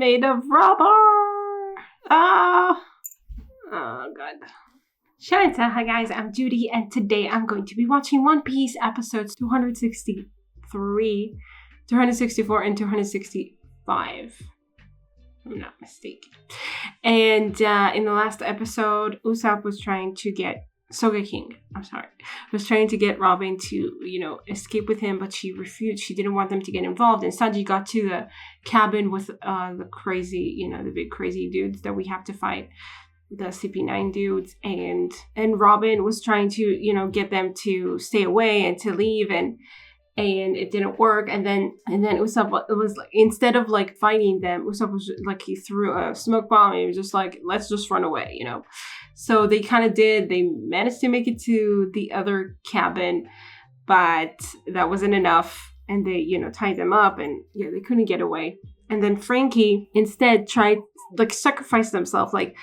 made of rubber. Ah. Oh, God. Shanita, hi guys, I'm Judy, and today I'm going to be watching One Piece episodes 263, 264, and 265. If I'm not mistaken. And in the last episode, Usopp was trying to get was trying to get Robin to, escape with him, but she refused. She didn't want them to get involved. And Sanji got to the cabin with the crazy, the big crazy dudes that we have to fight, the CP9 dudes. And Robin was trying to, get them to stay away and to leave, and it didn't work. And then Usopp was like, instead of like fighting them, Usopp was like, he threw a smoke bomb and he was just like, let's just run away, So they kind of did. They managed to make it to the other cabin, but that wasn't enough. And they, tied them up, and they couldn't get away. And then Frankie instead tried, like, sacrifice themselves, like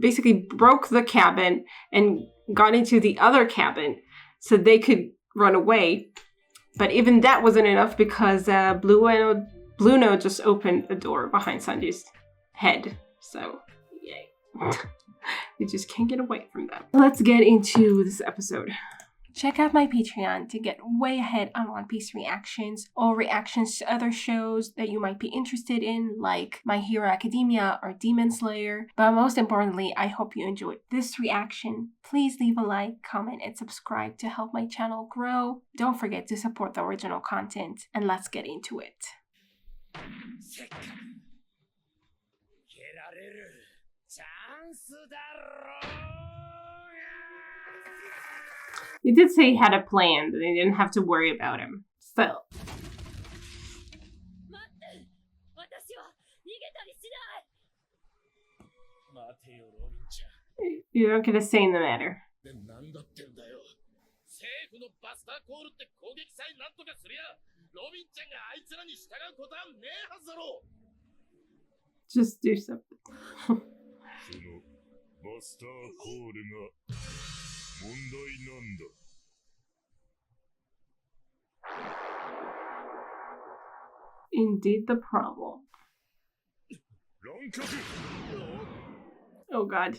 basically broke the cabin and got into the other cabin so they could run away. But even that wasn't enough because Blue Note just opened a door behind Sanji's head. So, yay. You just can't get away from them. Let's get into this episode. Check out my Patreon to get way ahead on One Piece reactions or reactions to other shows that you might be interested in, like My Hero Academia or Demon Slayer. But most importantly, I hope you enjoyed this reaction. Please leave a like, comment, and subscribe to help my channel grow. Don't forget to support the original content, and let's get into it. He did say he had a plan, but they didn't have to worry about him. Still. You don't get a say in the matter. Just do something. Indeed the problem. Oh God.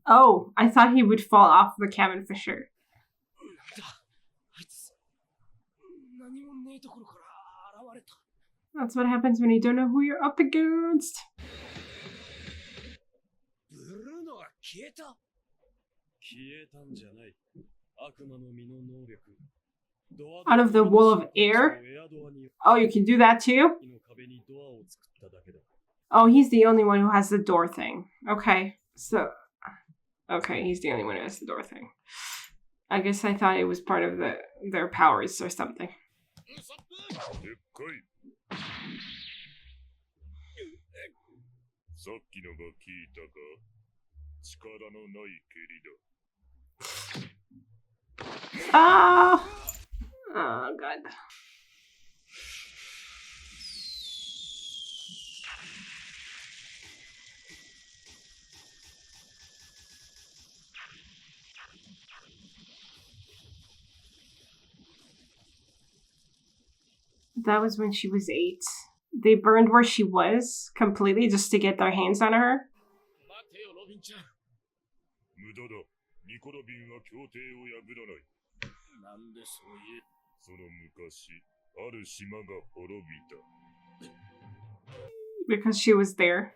Oh, I thought he would fall off the cabin for sure. That's what happens when you don't know who you're up against. Out of the wall of air? Oh, you can do that too? Oh, he's the only one who has the door thing. Okay, okay, he's the only one who has the door thing. I guess I thought it was part of their powers or something. Ah! Oh, God. That was when she was 8. They burned where she was completely just to get their hands on her. Because she was there.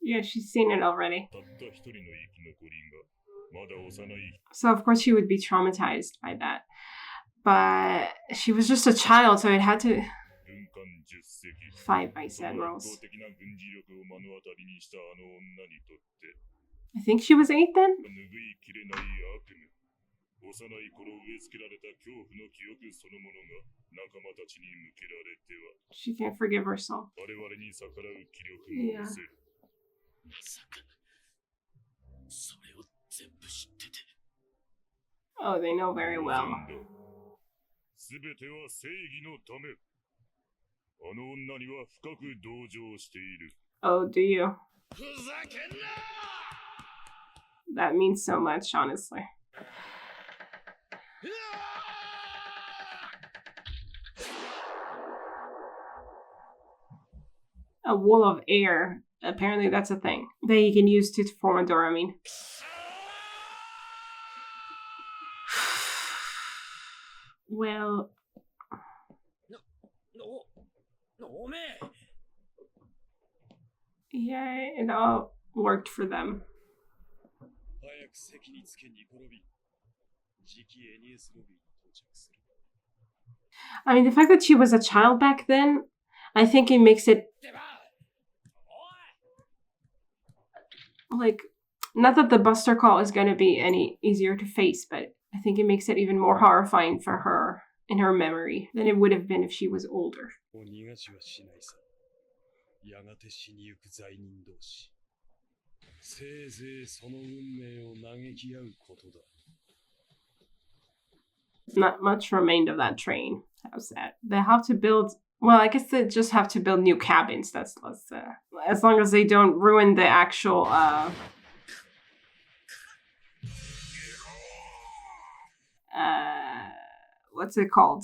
Yeah, she's seen it already. So of course she would be traumatized by that. But she was just a child, so it had to fight Vice Admirals. I think she was 8 then? She can't forgive herself. Yeah. Oh, they know very well. Oh, do you? That means so much, honestly. A wall of air. Apparently that's a thing that he can use to form a door, I mean. Well... yeah, it all worked for them. I mean, the fact that she was a child back then, I think it makes it... like, not that the Buster Call is going to be any easier to face, but I think it makes it even more horrifying for her in her memory than it would have been if she was older. Not much remained of that train. How's that? They have to build... well, I guess they just have to build new cabins. That's as long as they don't ruin the actual what's it called?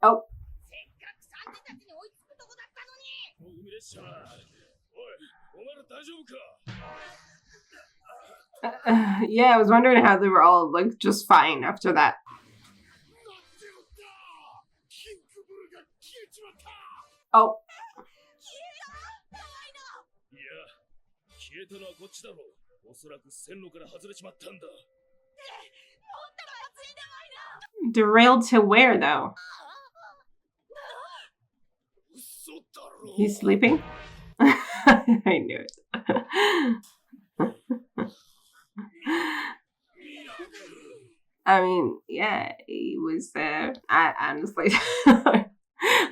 Oh. Yeah, I was wondering how they were all like just fine after that. Oh. Derailed to where, though? He's sleeping? I knew it. I mean, yeah, he was there. I honestly...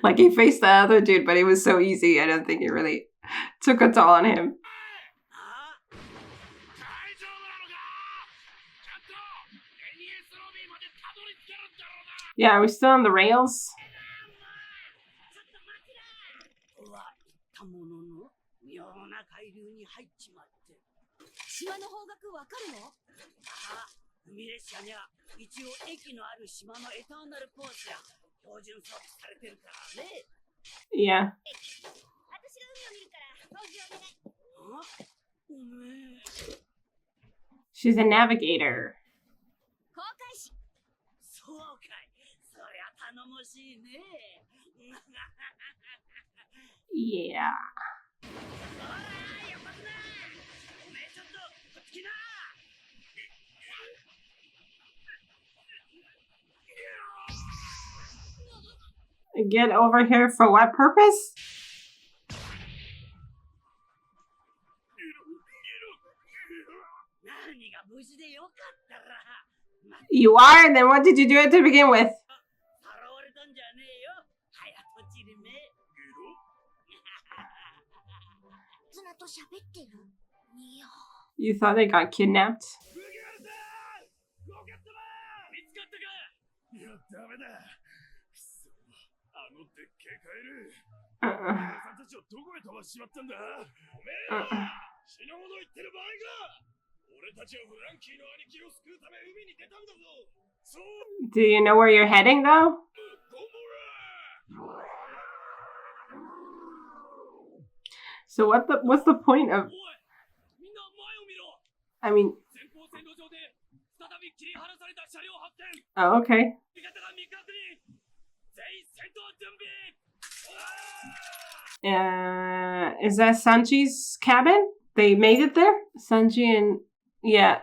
like, he faced the other dude, but it was so easy. I don't think it really took a toll on him. Yeah, are we still on the rails? Yeah. She's a navigator. Yeah. Get over here for what purpose? You are? Then what did you do it to begin with? You thought they got kidnapped? Do you know where you're heading, though? So what's the point of... I mean... oh, okay. Is that Sanji's cabin? They made it there? Sanji and... yeah.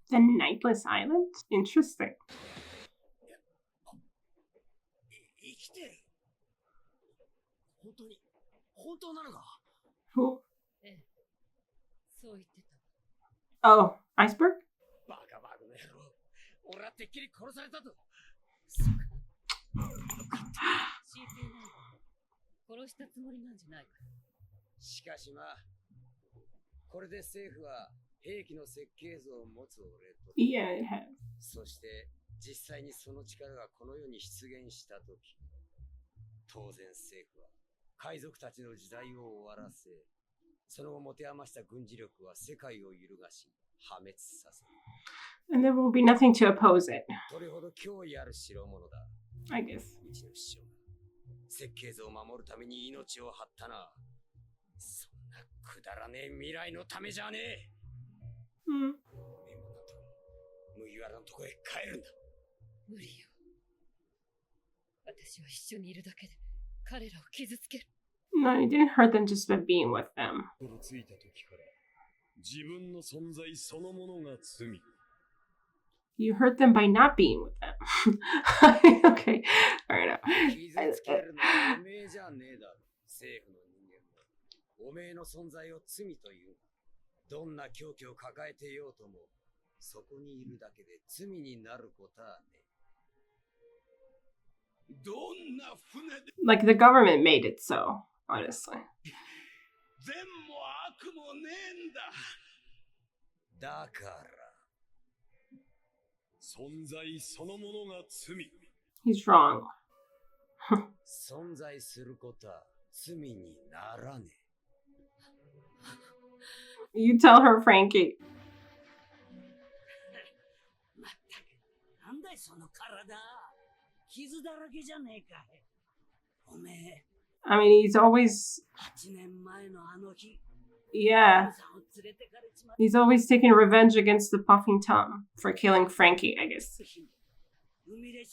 The Nightless Island? Interesting. Who? Oh, iceberg? Yeah, it has. そして実際にその力がこの世に出現したとき、当然政府は海賊たちの時代を終わらせ、その後持て余した軍事力は世界を揺るがし破滅させる。And there will be nothing to oppose it. それほど脅威ある代物だ。I guess. うちの師匠が設計図を守るために命を張ったな。そんなくだらねえ未来のためじゃねえ。麦わらのとこへ帰るんだ。無理よ。私は一緒にいるだけで彼らを傷つける。No, it didn't hurt them just by being with them. ついた時から自分の存在そのものが罪。You hurt them by not being with them. Okay, fair enough. 傷つけるのはおめえじゃねえだろ。政府の人間もおめえの存在を罪という。どんな狂気を抱えていようとも、そこにいるだけで罪になることはね。どんな船で Like the government made it so, honestly. 善も悪もねえんだ。だから存在そのものが罪。 He's wrong. 存在することは罪にならねえ。You tell her, Frankie. まったく、なんだいその体。傷だらけじゃねえかい。おめえ。I mean, he's always... 8年前のあの日。Yeah. He's always taking revenge against the Puffing Tom for killing Frankie, I guess.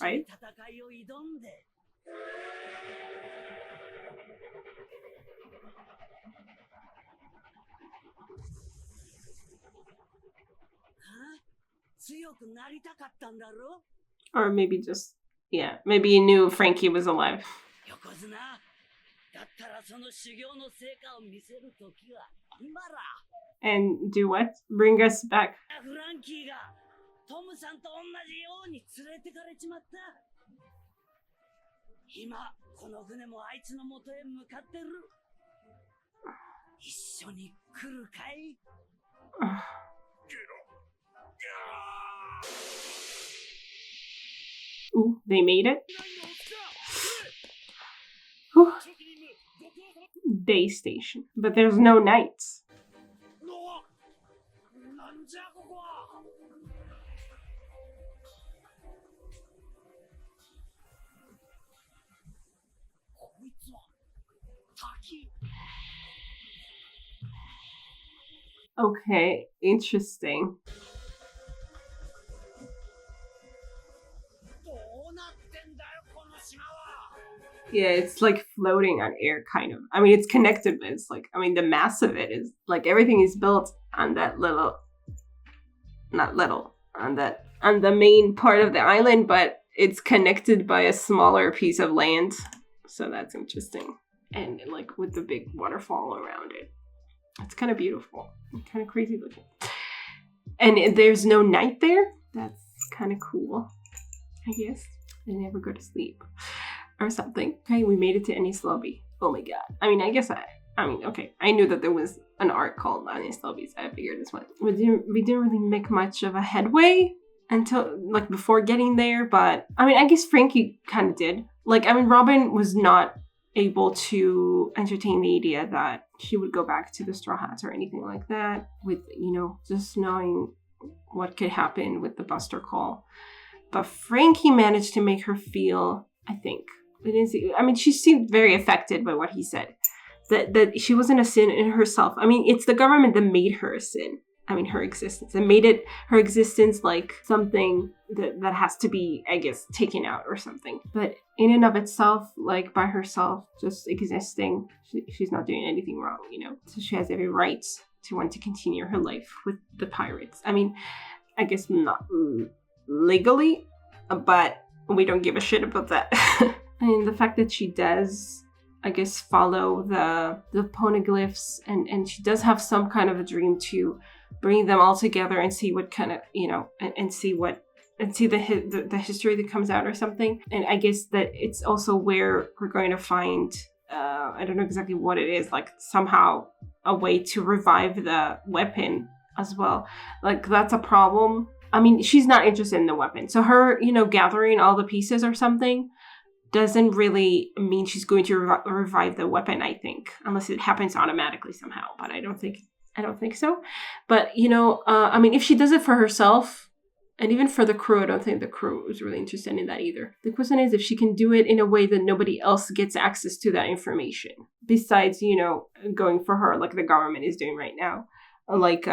Right? Or maybe just, yeah, maybe he knew Frankie was alive. And do what? Bring us back. Ooh, they made it. Whew. Day station. But there's no nights. Okay, interesting. Yeah, it's like floating on air, kind of. I mean, it's connected, but it's like, I mean, the mass of it is like everything is built on that little, not little, on the main part of the island, but it's connected by a smaller piece of land. So that's interesting. And like with the big waterfall around it. It's kind of beautiful. Kind of crazy looking. And there's no night there. That's kind of cool, I guess. They never go to sleep. Or something. Okay, we made it to enies lobby. Oh my god. I mean, okay. I knew that there was an arc called enies lobby, so I figured this one. We didn't really make much of a headway until, like, before getting there, but, I mean, I guess Frankie kind of did. Like, I mean, Robin was not able to entertain the idea that she would go back to the Straw Hats or anything like that, with, you know, just knowing what could happen with the Buster call. But Frankie managed to make her feel, I think, she seemed very affected by what he said. That she wasn't a sin in herself. I mean, it's the government that made her a sin. I mean, her existence. And made her existence like something that has to be, I guess, taken out or something. But in and of itself, like by herself, just existing, she's not doing anything wrong, you know? So she has every right to want to continue her life with the pirates. I mean, I guess not legally, but we don't give a shit about that. And the fact that she does, I guess, follow the poneglyphs and she does have some kind of a dream to bring them all together and see what kind of, and see the history that comes out or something. And I guess that it's also where we're going to find, I don't know exactly what it is, like somehow a way to revive the weapon as well. Like that's a problem. I mean, she's not interested in the weapon. So her, gathering all the pieces or something doesn't really mean she's going to revive the weapon, I think, unless it happens automatically somehow. But I don't think so. But, I mean, if she does it for herself, and even for the crew, I don't think the crew is really interested in that either. The question is if she can do it in a way that nobody else gets access to that information. Besides, going for her like the government is doing right now. Like,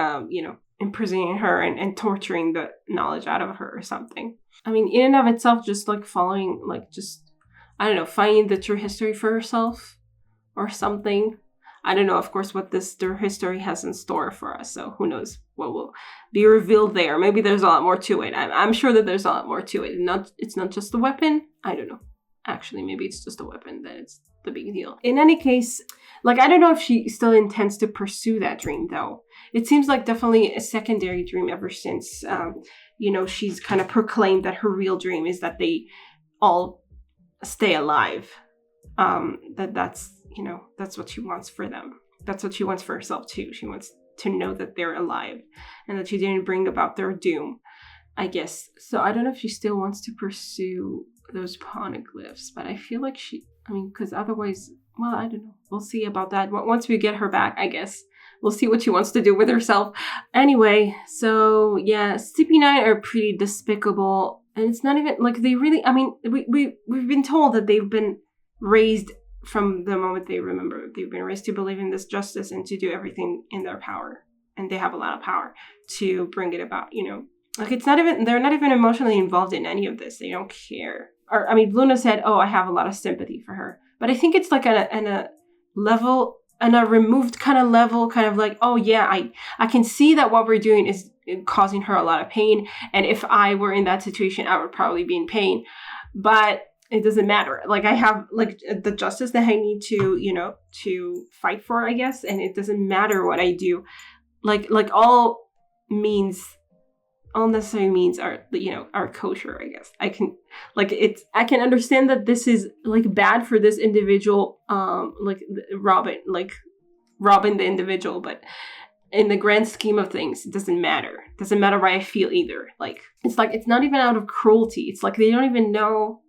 imprisoning her and torturing the knowledge out of her or something. I mean, in and of itself, just like following, like just, I don't know, finding the true history for herself or something. I don't know, of course, what this true history has in store for us. So who knows what will be revealed there. Maybe there's a lot more to it. I'm sure that there's a lot more to it. It's not just a weapon. I don't know. Actually, maybe it's just a weapon. Then it's the big deal. In any case, like, I don't know if she still intends to pursue that dream, though. It seems like definitely a secondary dream ever since, she's kind of proclaimed that her real dream is that they all stay alive. That's what she wants for them. That's what she wants for herself, too. She wants to know that they're alive and that she didn't bring about their doom, I guess. So I don't know if she still wants to pursue those poneglyphs, but I feel like because otherwise, well, I don't know. We'll see about that. Once we get her back, I guess. We'll see what she wants to do with herself. Anyway, so yeah, CP9 are pretty despicable. And it's not even, like, they really, I mean, we've been told that they've been raised from the moment they remember. They've been raised to believe in this justice and to do everything in their power. And they have a lot of power to bring it about, Like, it's not even, they're not even emotionally involved in any of this. They don't care. Or, I mean, Luna said, I have a lot of sympathy for her. But I think it's like on a level, on a removed kind of level, kind of like, oh yeah, I can see that what we're doing is causing her a lot of pain. And if I were in that situation, I would probably be in pain. But it doesn't matter. Like, I have like the justice that I need to, to fight for, I guess. And it doesn't matter what I do. Like all necessary means are, are kosher, I guess. I can understand that this is like bad for this individual, Robin the individual, but in the grand scheme of things, it doesn't matter. It doesn't matter how I feel either. It's not even out of cruelty. It's like they don't even know,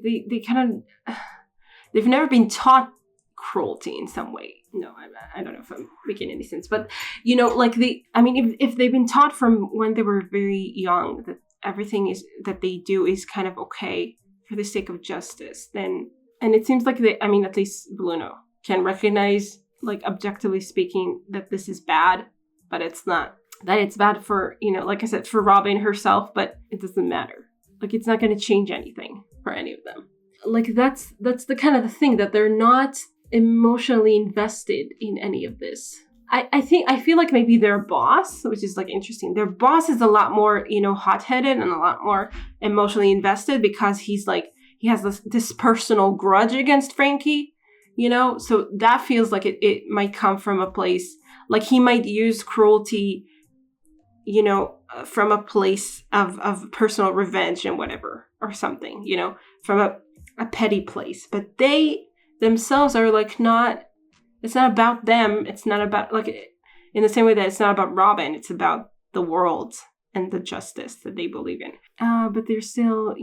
they've never been taught cruelty in some way. No, I don't know if I'm making any sense, but if they've been taught from when they were very young that everything that they do is kind of okay for the sake of justice, then, and it seems like at least Bruno can recognize, like, objectively speaking, that this is bad, but it's not, that it's bad for, like I said, for Robin herself, but it doesn't matter. Like, it's not going to change anything for any of them. Like, that's the kind of the thing, that they're not emotionally invested in any of this. I feel like maybe their boss, which is like interesting, their boss is a lot more, hot-headed and a lot more emotionally invested because he has this personal grudge against Frankie, so that feels like it might come from a place, like he might use cruelty, from a place of personal revenge and whatever, or something, from a petty place. But they themselves are like it's not about them. It's not about, like, in the same way that it's not about Robin. It's about the world and the justice that they believe in. But they're still,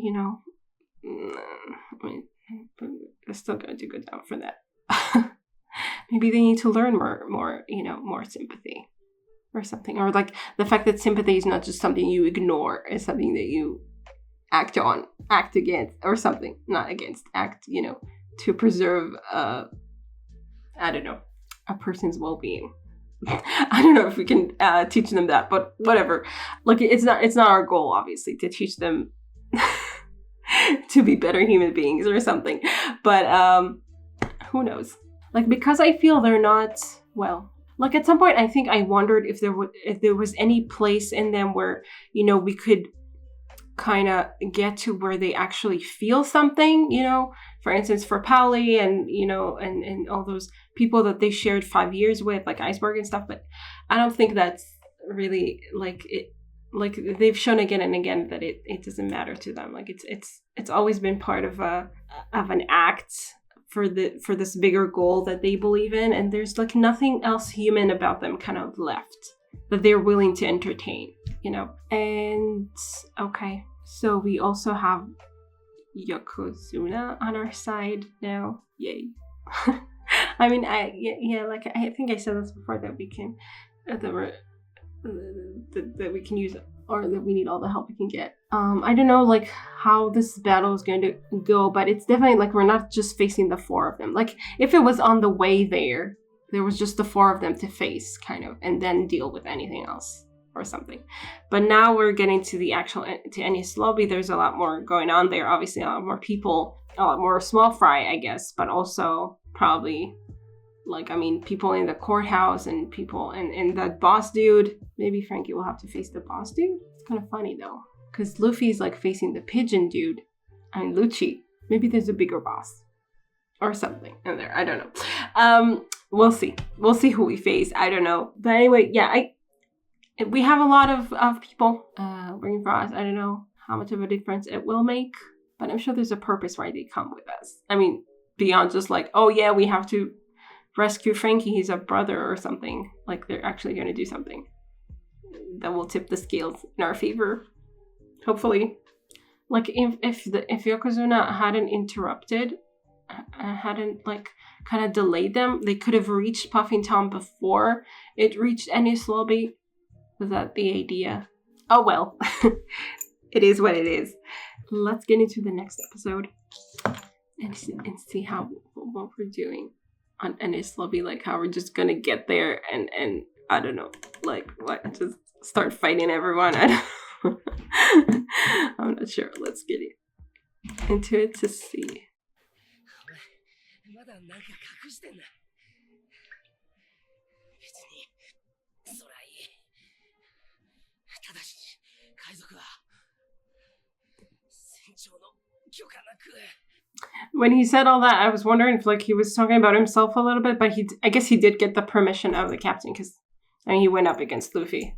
they're still going to go down for that. Maybe they need to learn more sympathy or something. Or like the fact that sympathy is not just something you ignore. It's something that you act against, or something. Not against, act, to preserve, I don't know, a person's well-being. I don't know if we can teach them that, but whatever. Like, it's not our goal, obviously, to teach them to be better human beings or something. But who knows? Like, because I feel they're not, well, like, at some point I think I wondered if there was any place in them where, we could kind of get to where they actually feel something, for instance, for Pauli and, and all those people that they shared 5 years with, like Iceberg and stuff. But I don't think that's really like it. Like they've shown again and again that it doesn't matter to them. Like it's always been part of an act for this bigger goal that they believe in, and there's like nothing else human about them kind of left that they're willing to entertain, you know. And okay, so we also have Yokozuna on our side now. Yay. I mean, like I think I said this before, that we can that we can use, or that we need all the help we can get. I don't know like how this battle is going to go, but it's definitely like we're not just facing the four of them. Like if it was on the way there was just the four of them to face, kind of, and then deal with anything else or something. But now we're getting to the actual to enies lobby. There's a lot more going on there. Obviously, a lot more people, a lot more small fry, I guess, but also probably like, I mean, people in the courthouse and people and that boss dude. Maybe Frankie will have to face the boss dude. It's kind of funny though, because Luffy's like facing the pigeon dude. I mean, Lucci. Maybe there's a bigger boss or something in there. I don't know. We'll see. We'll see who we face. I don't know. But anyway, yeah, we have a lot of people working for us. I don't know how much of a difference it will make, but I'm sure there's a purpose why they come with us. I mean, beyond just like, oh yeah, we have to rescue Frankie, he's a brother or something. Like they're actually going to do something that will tip the scales in our favor, hopefully. Like if Yokozuna hadn't interrupted, hadn't like kind of delayed them, they could have reached Puffing Tom before it reached enies lobby. Was that the idea? Oh well. It is what it is. Let's get into the next episode and see how what we're doing on enies lobby, like how we're just gonna get there and I don't know, like what, just start fighting everyone. I don't I'm not sure. Let's get into it to see. When he said all that, I was wondering if like he was talking about himself a little bit, but I guess he did get the permission of the captain, because I mean he went up against Luffy.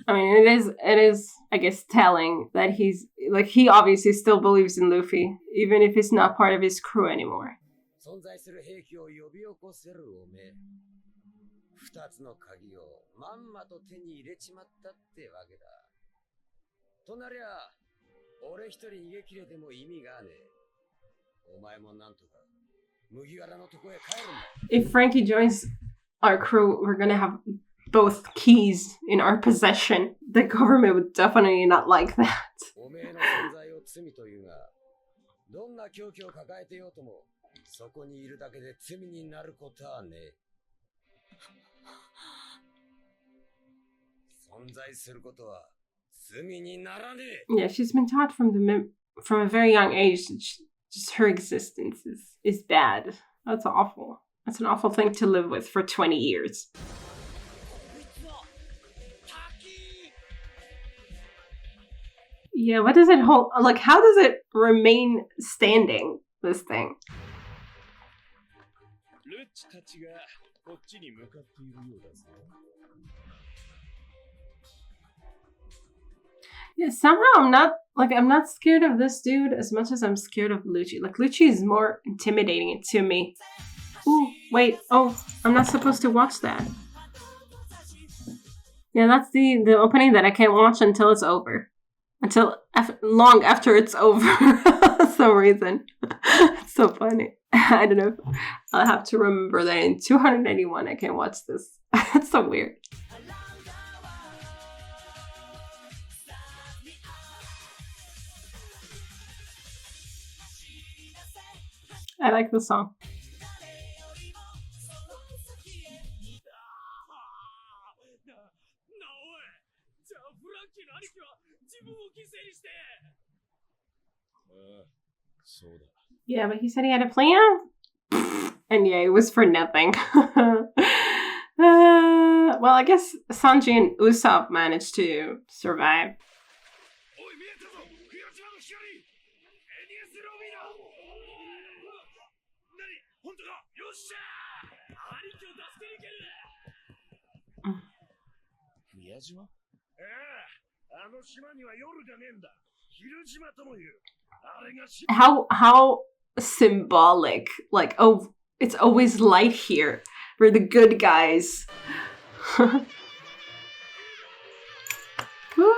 I mean, it is I guess telling that he's like, he obviously still believes in Luffy, even if it's not part of his crew anymore. 二つの鍵をまんまと手に入れちまったってわけだ。となりゃ、俺一人逃げ切れても意味がねえ。お前もなんとか麦わらのとこへ帰るんだ。 If Frankie joins our crew, we're gonna have both keys in our possession. The government would definitely not like that. おめえの存在を罪というが、どんな凶器を抱えてようとも、そこにいるだけで罪になることはねえ。 Yeah, she's been taught from a very young age that just her existence is bad. That's awful. That's an awful thing to live with for 20 years. Yeah, what does it hold? Like, how does it remain standing, this thing? Yeah, somehow I'm not scared of this dude as much as I'm scared of Lucci. Like, Lucci is more intimidating to me. Ooh, wait. Oh, I'm not supposed to watch that. Yeah, that's the opening that I can't watch until it's over. Until long after it's over. For some reason. It's so funny. I don't know. I'll have to remember that in 291 I can't watch this. That's so weird. I like the song. Yeah, but he said he had a plan? And yeah, it was for nothing. Well, I guess Sanji and Usopp managed to survive. っしゃ兄貴を助けに行ける宮島？ああ、あの島には夜がねえんだ。昼島とも言う。あれがhow symbolic. Like, oh, it's always light here. We're the good guys. Woo. よ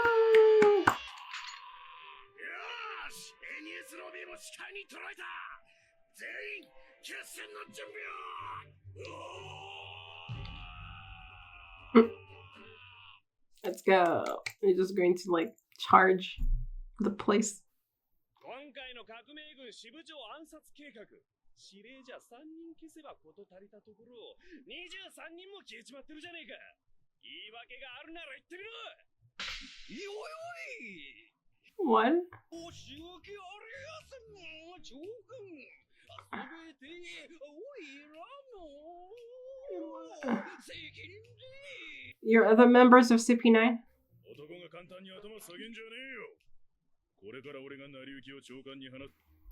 し、エニエスロビーも視界に捉えた。全員決戦の準備を。Let's go. We're just going to like charge the place. 今回の革命軍支部長暗殺計画。指令じゃ3人消せば事足りたところを23人も消えちまってるじゃねえか。言い訳があるなら言ってみろ。よよい。What? お仕分けあれやすん長官。すべておいらの責任で。You're other members of CP9? 男が簡単に頭下げんじゃねえよ。これから俺が成り行きを長官に放つ。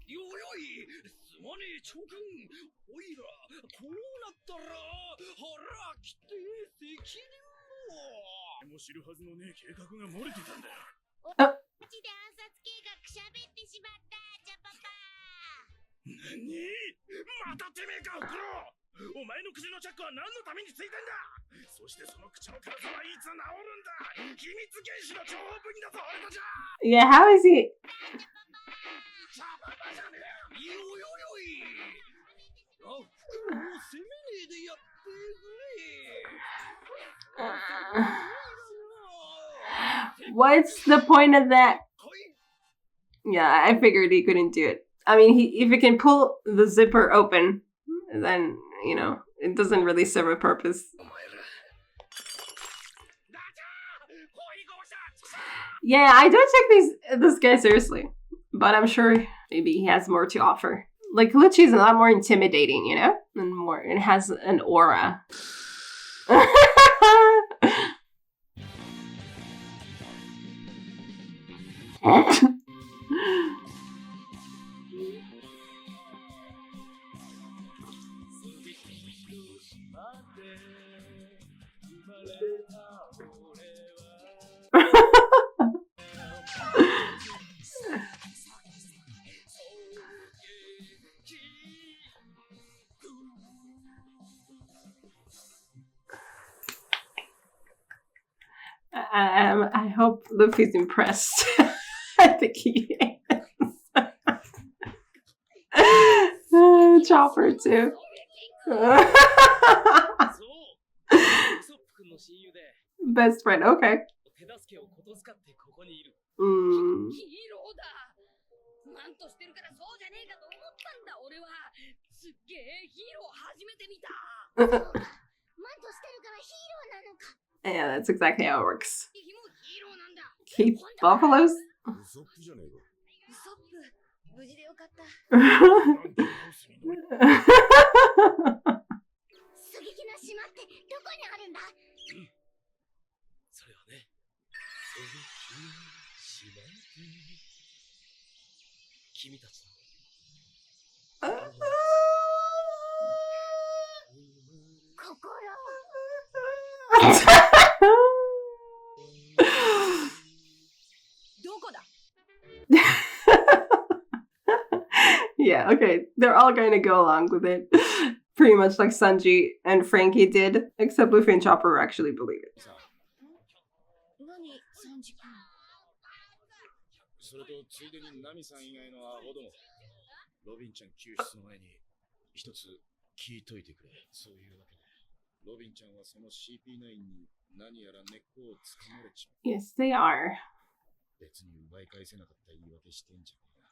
よよい、すまねえ長官。おいら、こうなったら腹切って責任も。も知るはずのねえ計画が漏れてたんだよ。マジで暗殺計画喋ってしまった、ジャパパ。何？またてめえか、フクロウ。お前の口のチャックは何のためについてんだ。そしてその口の辛さはいつ治るんだ。秘密原子の情報部員だぞ、俺たちは。Yeah, how is he? ジャパパじゃねえよ。よよよい。あ、フクロウを責めねえでやってくれ。What's the point of that? Yeah, I figured he couldn't do it. I mean, if he can pull the zipper open, then, you know, it doesn't really serve a purpose. Yeah, I don't take this guy seriously, but I'm sure maybe he has more to offer. Like, Lucci's a lot more intimidating, you know? And more, it has an aura. I hope Luffy's impressed. I think he is. Chopper too. Best friend, okay. 手助けをことづかってここにいる。Mm. ヒーローだ。マントしてるからそうじゃねえかと思ったんだ俺は。すっげえヒーロー初めて見た。マントしてるからヒーローなのか。Yeah, that's exactly how it works. ヒーローなんだ。Keep buffaloes? ウソップじゃねえか。ウソップ、無事でよかった。狙撃の島ってどこにあるんだ？それはね、君たちどこだ？ Yeah, okay. They're all going to go along with it. Pretty much like Sanji and Frankie did, except Luffy and Chopper actually believe it. 何、サンジ君。それとついでにナミさん以外のアホども、ロビンちゃん救出の前に一つ聞いといてくれ。そういうわけで、ロビンちゃんはその CP9 に何やら根っこをつかまれちまう。 Yes, they are. 別に奪い返せなかった言い訳してんじゃねえな。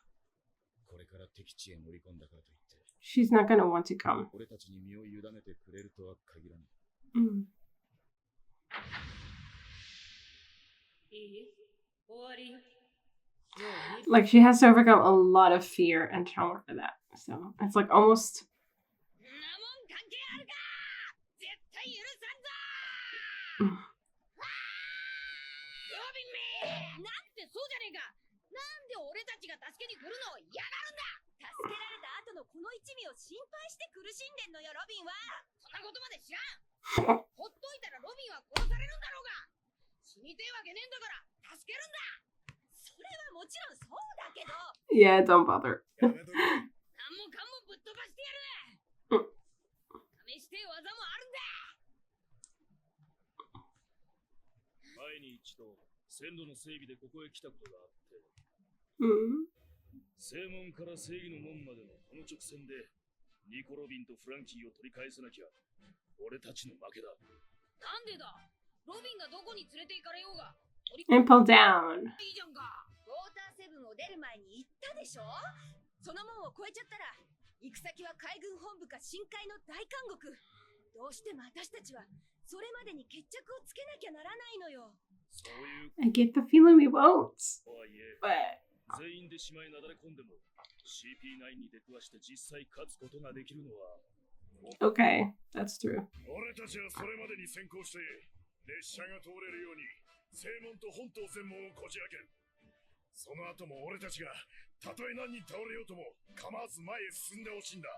これから敵地へ乗り込んだからといって、 She's not gonna want to come. 俺たちに身を委ねてくれるとは限らない。Mm. いい？終わり？ Like, she has to overcome a lot of fear and trauma for that. So, it's like almost... なもん関係あるか！絶対許さんぞ！ロビンめ！なんてそうじゃねえか！なんで俺たちが助けに来るのを嫌がるんだ！助けられた後のこの一味を心配して苦しんでんのよ、ロビンは。そんなことまで知らん。ほっといたらロビンは殺されるんだろうが。死にてえわけねえんだから助けるんだ。それはもちろんそうだけど。Yeah, don't bother. 何もかもぶっ飛ばしてやる。試してえ技もあるんだ。前に一度線路の整備でここへ来たことがあって、正門から正義の門までのこの直線でニコ・ロビンとフランキーを取り返さなきゃ俺たちの負けだ。なんでだ。ロビンがどこに連れて行かれようが And pull down. いいじゃんか。ウォーターセブンを出る前に言ったでしょ。その門を越えちゃったら行く先は海軍本部か深海の大監獄。どうしても私たちはそれまでに決着をつけなきゃならないのよ。そういう I get the feeling we won't. とはいえ But 全員で島へなだれ込んでも CP9 に出くわして実際勝つことができるのは okay, that's true. 俺たちはそれまでに先行して列車が通れるように正門と本島専門をこじ開ける。その後も俺たちがたとえ何人倒れようとも構わず前へ進んでほしいんだ。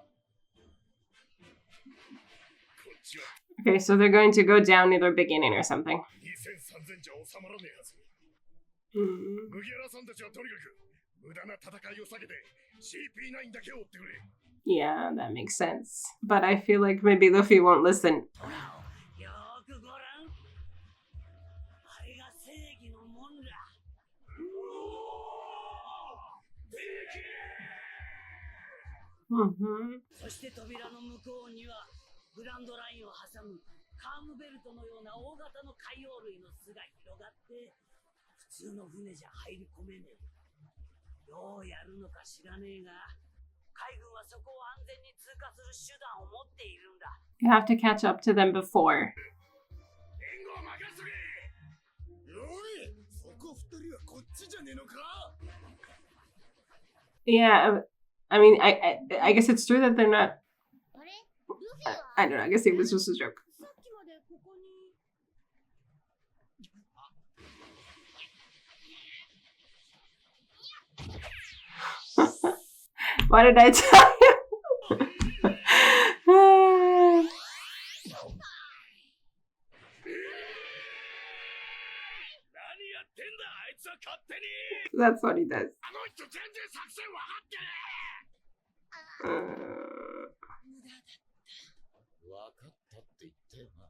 こっちは Okay, so they're going to go down near the beginning or something. 2000-3000じゃ収まらねえはず。 Mm. 麦わらさんたちはとにかく無駄な戦いを避けて CP9 だけを追ってくれ。 Yeah, that makes sense. But I feel like maybe Luffy won't listen. よーくご覧。あれが正義の門だ。そして扉の向こうにはグランドラインを挟むカームベルトのような大型の海洋類の巣が広がって普通の船じゃ入り込めねえ。どうやるのか知らねえが海軍はそこを安全に通過する手段を持っているんだ。 You have to catch up to them before. 援護を任せとけ。おい、そこ二人はこっちじゃねえのか。 Yeah, I mean, I guess it's true that they're not. あれルフィは I don't know. I guess it was just a joke. さっきまでここに。 Why did I tell you? 何やってんだあいつは勝手に。 That's what he does. あの人全然作戦分かってねえ。分かったって言ったよな。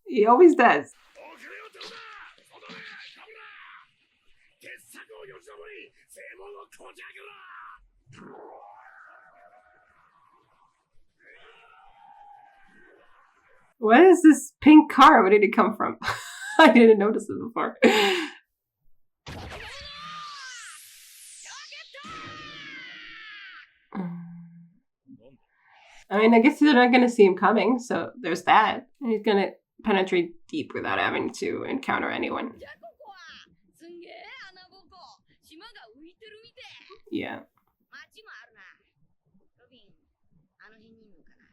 He always does. 遅れを取るな。そのね、カブラ。傑作をよじ登り、正門をこじ開けろ。 What is this pink car? Where did it come from? I didn't notice it before. I mean, I guess they're not going to see him coming, so there's that. And he's going to penetrate deep without having to encounter anyone. じゃあここはすんげえ穴ぼこ。島が浮いてるみて。 Yeah. 町もあるな。ロビン、あの辺にいるのかな。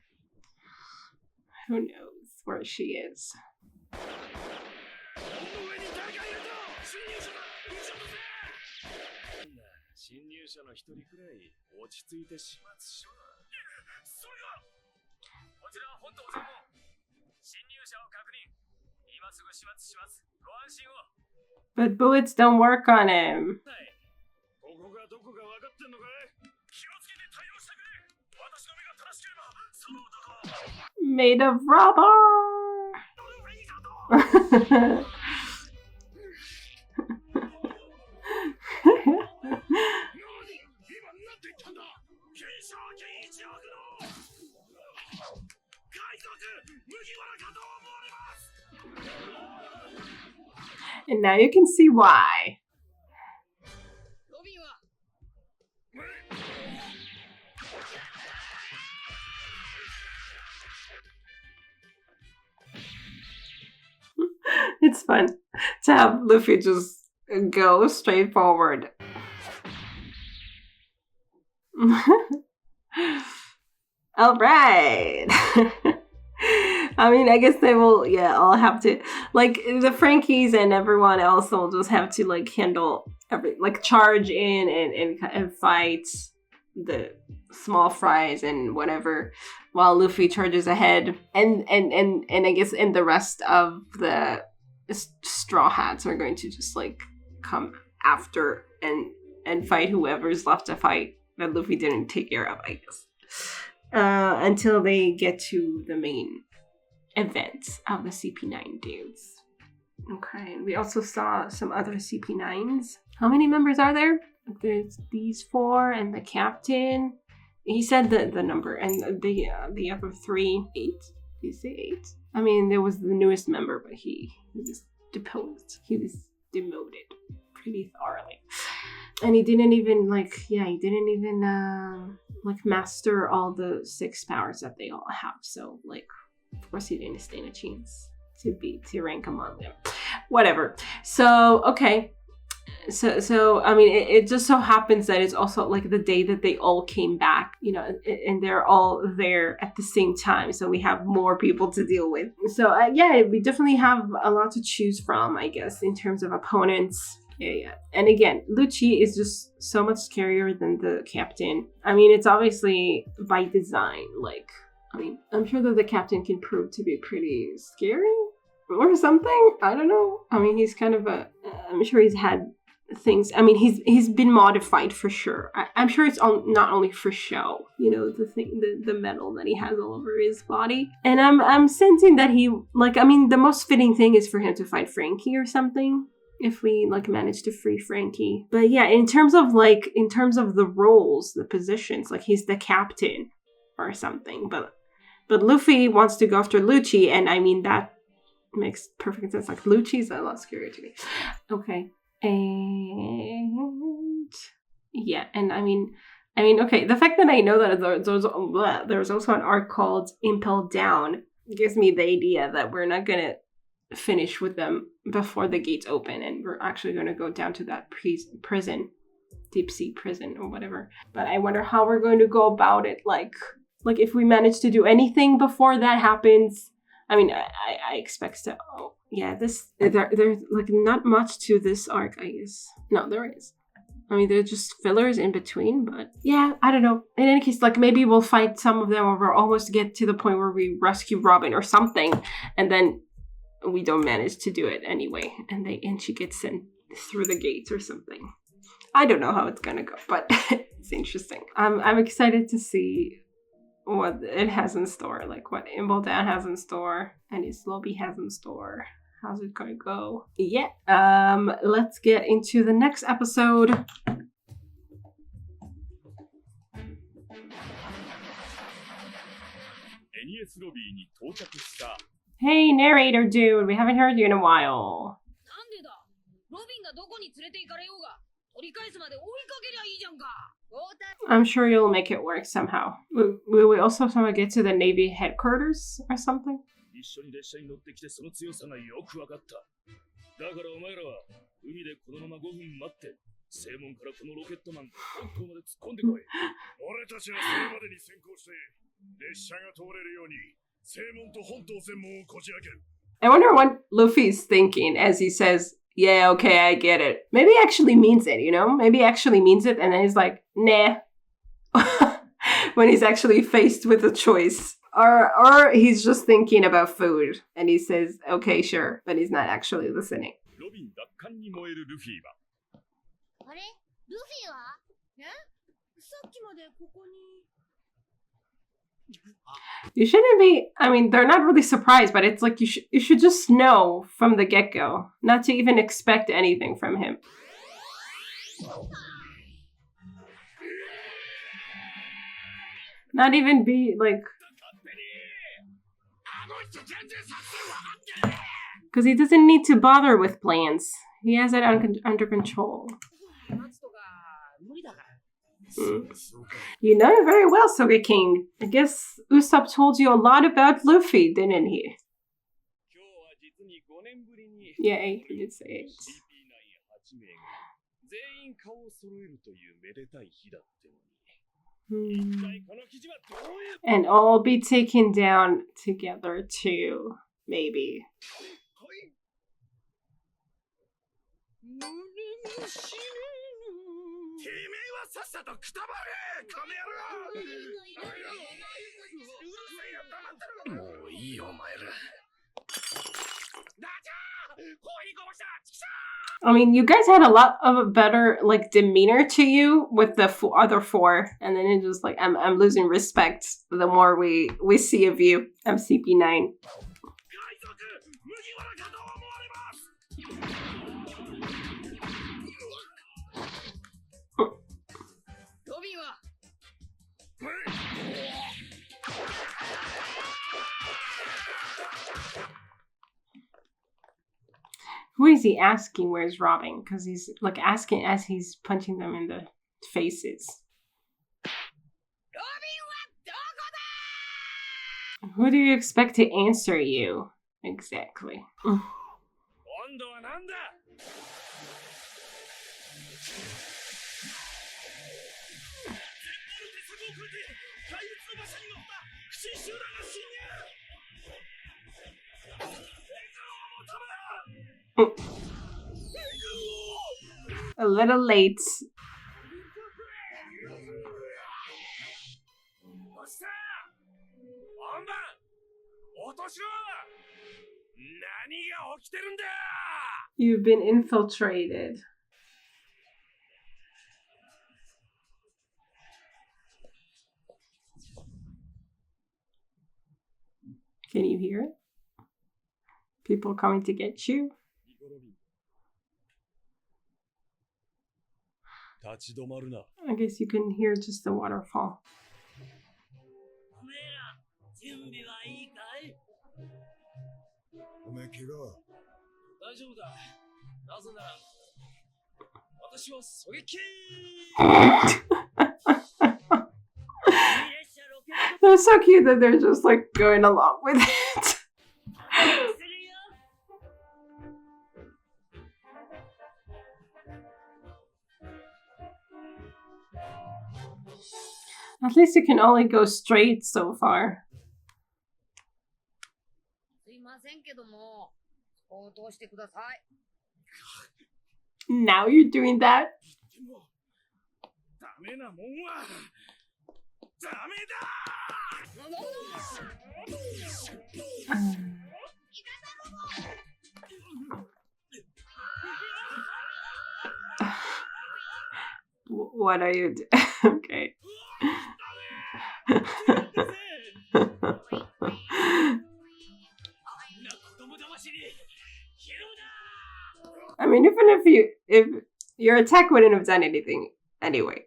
Who knows where she is? 侵入者の一人くらい落ち着いて始末しろ。それがこちらは本島専門。侵入者を確認。今すぐ始末します。ご安心を。 But bullets don't work on him. ここがどこか分かってんのかい？気をつけて対応してくれ。私の目が正しければその男。 Made of rubber! And now you can see why. ロビンは It's fun to have Luffy just go straight forward. All right. I mean, I guess they will, yeah, all have to, like, the Frankies and everyone else will just have to, like, handle every, like, charge in and fight the small fries and whatever, while Luffy charges ahead, and I guess and the rest of the Straw Hats are going to just like come after and fight whoever's left to fight that Luffy didn't take care of, I guess, until they get to the main event of the CP9 dudes. Okay, and we also saw some other CP9s. How many members are there? There's these 4 and the captain. He said the number, and the other 3, 8. Did you say 8? I mean, there was the newest member, but he was deposed. He was demoted pretty thoroughly. And he didn't even master all the 6 powers that they all have. So like, of course he didn't stand a chance to rank among them. Whatever. So okay. So I mean, it just so happens that it's also like the day that they all came back, you know, and they're all there at the same time. So we have more people to deal with. So yeah, we definitely have a lot to choose from, I guess, in terms of opponents. Yeah. And again, Lucci is just so much scarier than the captain. I mean, it's obviously by design. Like, I mean, I'm sure that the captain can prove to be pretty scary or something. I don't know. I mean, he's kind of I'm sure he's had things. I mean, he's been modified for sure. I'm sure it's not only for show. You know, the metal that he has all over his body. And I'm sensing that he, like, I mean, the most fitting thing is for him to fight Frankie or something, if we like manage to free Frankie. But yeah, in terms of the roles, the positions, like he's the captain or something. But Luffy wants to go after Lucci, and I mean that makes perfect sense. Like, Lucci's a lot scarier to me. Okay. And yeah, and I mean, okay, the fact that I know that there's also an arc called Impel Down gives me the idea that we're not gonna finish with them before the gates open, and we're actually going to go down to that prison, deep sea prison or whatever. But I wonder how we're going to go about it. Like if we manage to do anything before that happens. I mean, I expect to. Oh yeah, there's like not much to this arc, I guess. No, there is. I mean, they're just fillers in between, but yeah, I don't know. In any case, like maybe we'll fight some of them, or we'll almost get to the point where we rescue Robin or something, and then we don't manage to do it anyway, and she gets sent through the gates or something. I don't know how it's gonna go, but it's interesting. I'm excited to see what it has in store, like what Impel Down has in store, and its lobby has in store. How's it gonna go? Yeah. Let's get into the next episode. Hey, narrator dude, we haven't heard you in a while. I'm sure you'll make it work somehow. Will we also somehow get to the Navy headquarters or something? I wonder what Luffy's thinking as he says, yeah, okay, I get it. Maybe he actually means it, you know? Maybe he actually means it, and then he's like, nah. When he's actually faced with a choice. Or he's just thinking about food, and he says, okay, sure, but he's not actually listening. You shouldn't be, I mean, they're not really surprised, but it's like you should just know from the get-go, not to even expect anything from him. Not even be like, because he doesn't need to bother with plans. He has it under control. You know it very well, Sogeking. I guess Usopp told you a lot about Luffy, didn't he? Yeah, he did say it. And all be taken down together too, maybe. さっさとくたばれこの野郎。うるせえよ黙ってろ。もういいよお前ら。I mean, you guys had a lot of a better like demeanor to you with the other four, and then it's just like I'm losing respect the more we see of you. MCP9. Who is he asking where's robbing? Because he's like asking as he's punching them in the faces. Who do you expect to answer you? Exactly. A little late. You've been infiltrated. Can you hear it? People coming to get you? I guess you can hear just the waterfall. They're so cute that they're just like going along with it. At least you can only go straight so far. Now you're doing that? What are you doing? Okay. I mean, even if your attack wouldn't have done anything anyway.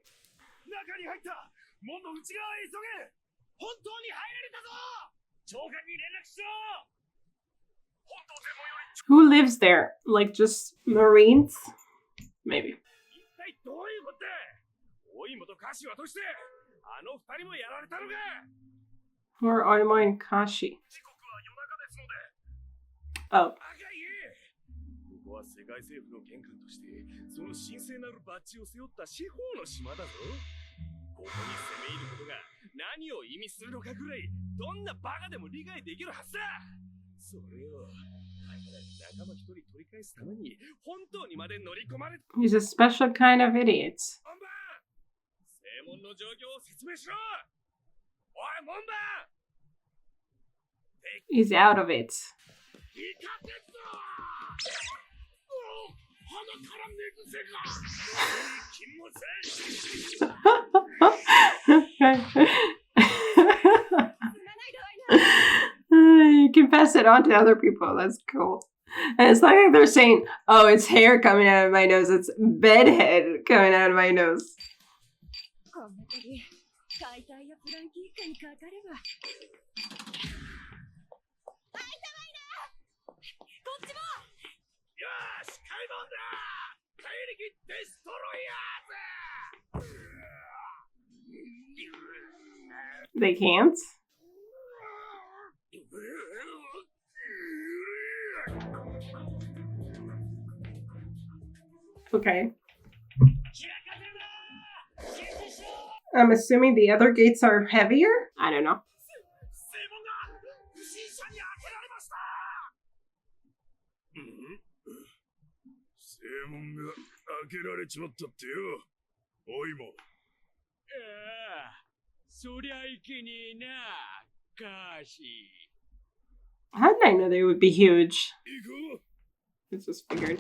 Who lives there? Like just Marines? Maybe. Or Oimo and Kashi. Oh. He's a special kind of idiot. He's out of it. You can pass it on to other people. That's cool. And it's not like they're saying, oh, it's hair coming out of my nose. It's bedhead coming out of my nose. They can't? Okay. I'm assuming the other gates are heavier? I don't know. How did I know they would be huge? I just figured.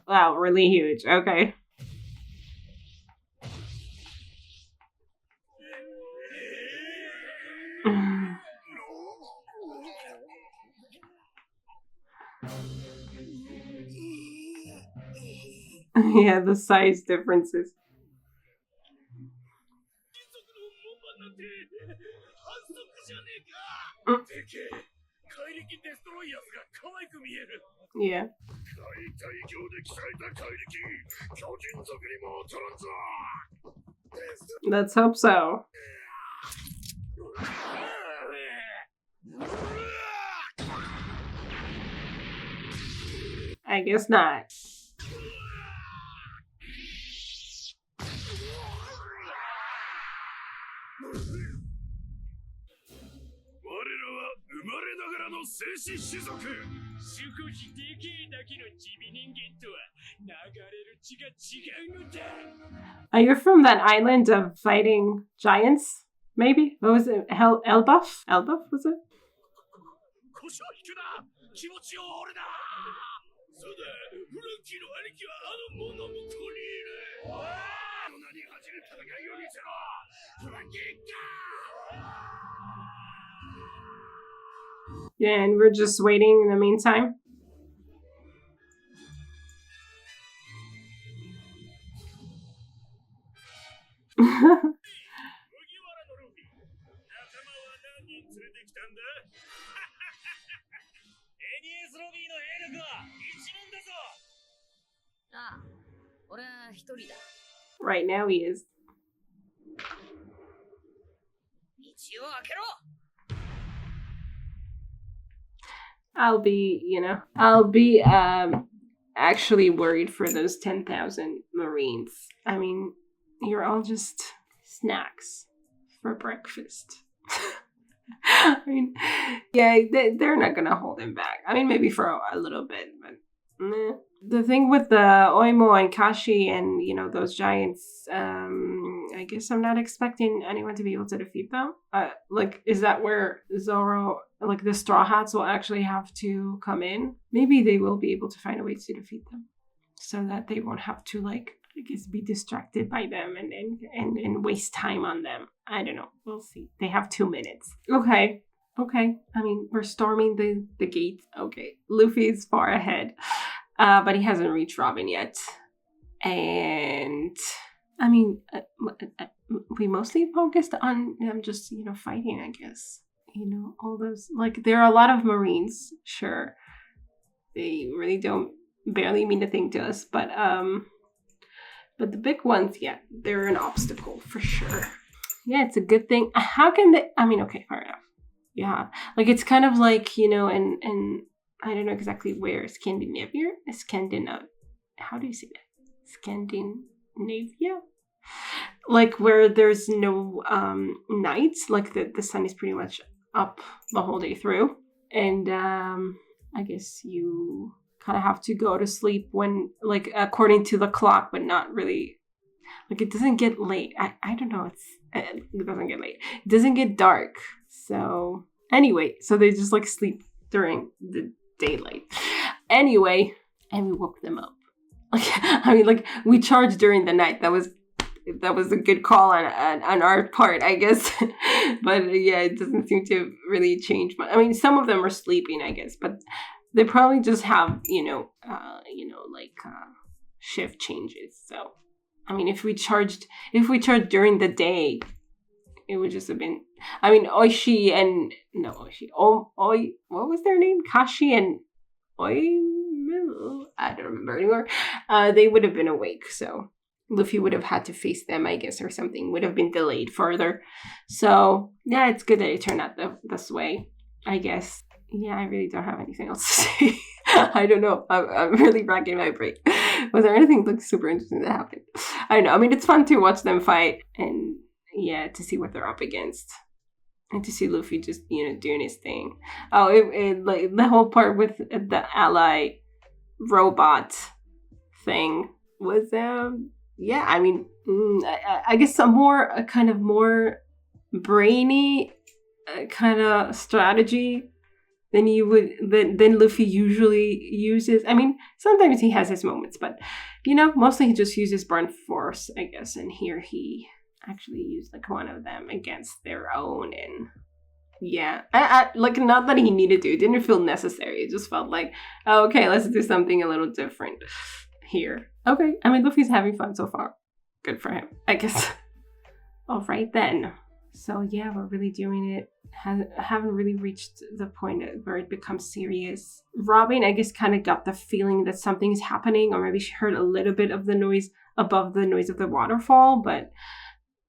Wow, really huge. Okay. Yeah, the size differences. Yeah. Let's hope so. I guess not. Are you from that island of fighting giants? Maybe? What was it? Elbaf? Elbaf, was it? Yeah, and we're just waiting in the meantime. Right now he is. I'll be actually worried for those 10,000 Marines. I mean, you're all just snacks for breakfast. I mean, yeah, they're not gonna hold him back. I mean, maybe for a little bit, but meh. The thing with the Oimo and Kashi and, those giants, I guess I'm not expecting anyone to be able to defeat them. Is that where Zoro, the Straw Hats will actually have to come in? Maybe they will be able to find a way to defeat them so that they won't have to, be distracted by them and waste time on them. I don't know. We'll see. They have 2 minutes. Okay. I mean, we're storming the gate. Okay. Luffy's far ahead. But he hasn't reached Robin yet. And, I mean, we mostly focused on them just, fighting, I guess. All those, there are a lot of Marines, sure. They really barely mean a thing to us. But the big ones, yeah, they're an obstacle for sure. Yeah, it's a good thing. How can they, I mean, okay, fair enough. Yeah, it's kind of and I don't know exactly where, how do you say that? Scandinavia? Where there's no night, the sun is pretty much up the whole day through. And I guess you kind of have to go to sleep when, according to the clock, but not really. It doesn't get late. I don't know. It doesn't get late. It doesn't get dark. So anyway, so they just sleep during the daylight. Anyway, and we woke them up. We charged during the night. That was a good call on our part, I guess. But yeah, it doesn't seem to really change much. I mean, some of them are sleeping, I guess, but they probably just have shift changes. So I mean, if we charged during the day, it would just have been. I mean, what was their name? Kashi and I don't remember anymore. They would have been awake, so Luffy would have had to face them, I guess, or something would have been delayed further. So yeah, it's good that it turned out this way, I guess. Yeah, I really don't have anything else to say. I don't know. I'm really racking my brain. Was there anything super interesting that happened? I don't know. I mean, it's fun to watch them fight and to see what they're up against. And to see Luffy just, doing his thing. Oh, the whole part with the ally robot thing was yeah, I mean, I guess a kind of more brainy kind of strategy than Luffy usually uses. I mean, sometimes he has his moments, but mostly he just uses burn force, I guess. And here he actually used like one of them against their own, and yeah, I like, not that he needed to. It didn't feel necessary. It just felt like, oh, okay, let's do something a little different here. Okay, I mean, Luffy's having fun so far. Good for him, I guess. All right then. So yeah, we're really doing it. Haven't really reached the point where it becomes serious. Robin, I guess, kind of got the feeling that something's happening, or maybe she heard a little bit of the noise above the noise of the waterfall, but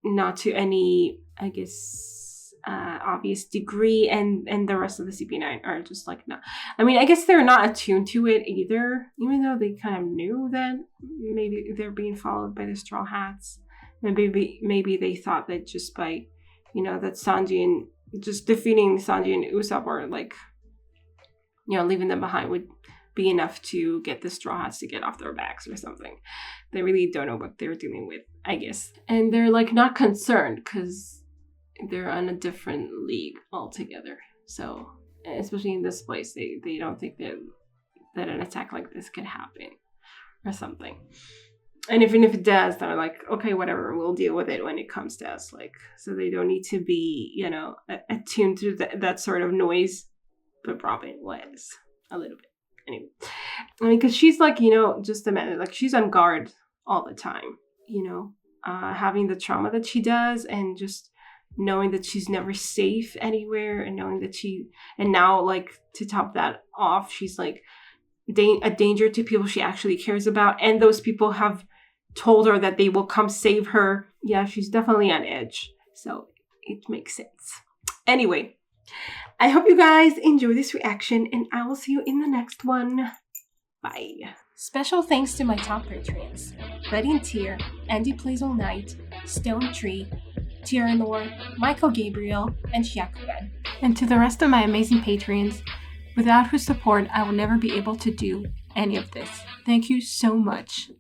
not to any, I guess, obvious degree. And the rest of the CP9 are just like, no. I mean, I guess they're not attuned to it either, even though they kind of knew that maybe they're being followed by the Straw Hats. Maybe they thought that just by, that Sanji and just defeating Sanji and Usopp, or like, leaving them behind would be enough to get the Straw Hats to get off their backs or something. They really don't know what they're dealing with, I guess. And they're like not concerned because they're on a different league altogether. So, especially in this place, they don't think that an attack like this could happen or something. And even if it does, they're like, okay, whatever, we'll deal with it when it comes to us. Like, so they don't need to be, attuned to that sort of noise. But Robin was a little bit. Anyway, I mean, because she's like, just a minute, like she's on guard all the time, having the trauma that she does, and just knowing that she's never safe anywhere, and knowing that and now, like, to top that off, she's like a danger to people she actually cares about, and those people have told her that they will come save her. Yeah, she's definitely on edge, so it makes sense. Anyway, I hope you guys enjoy this reaction, and I will see you in the next one. Bye. Special thanks to my top patrons: Betty and Tier, Andy Plays All Night, Stone Tree, Tieranor, Michael Gabriel, and Shiakugan. And to the rest of my amazing patrons, without whose support I will never be able to do any of this. Thank you so much.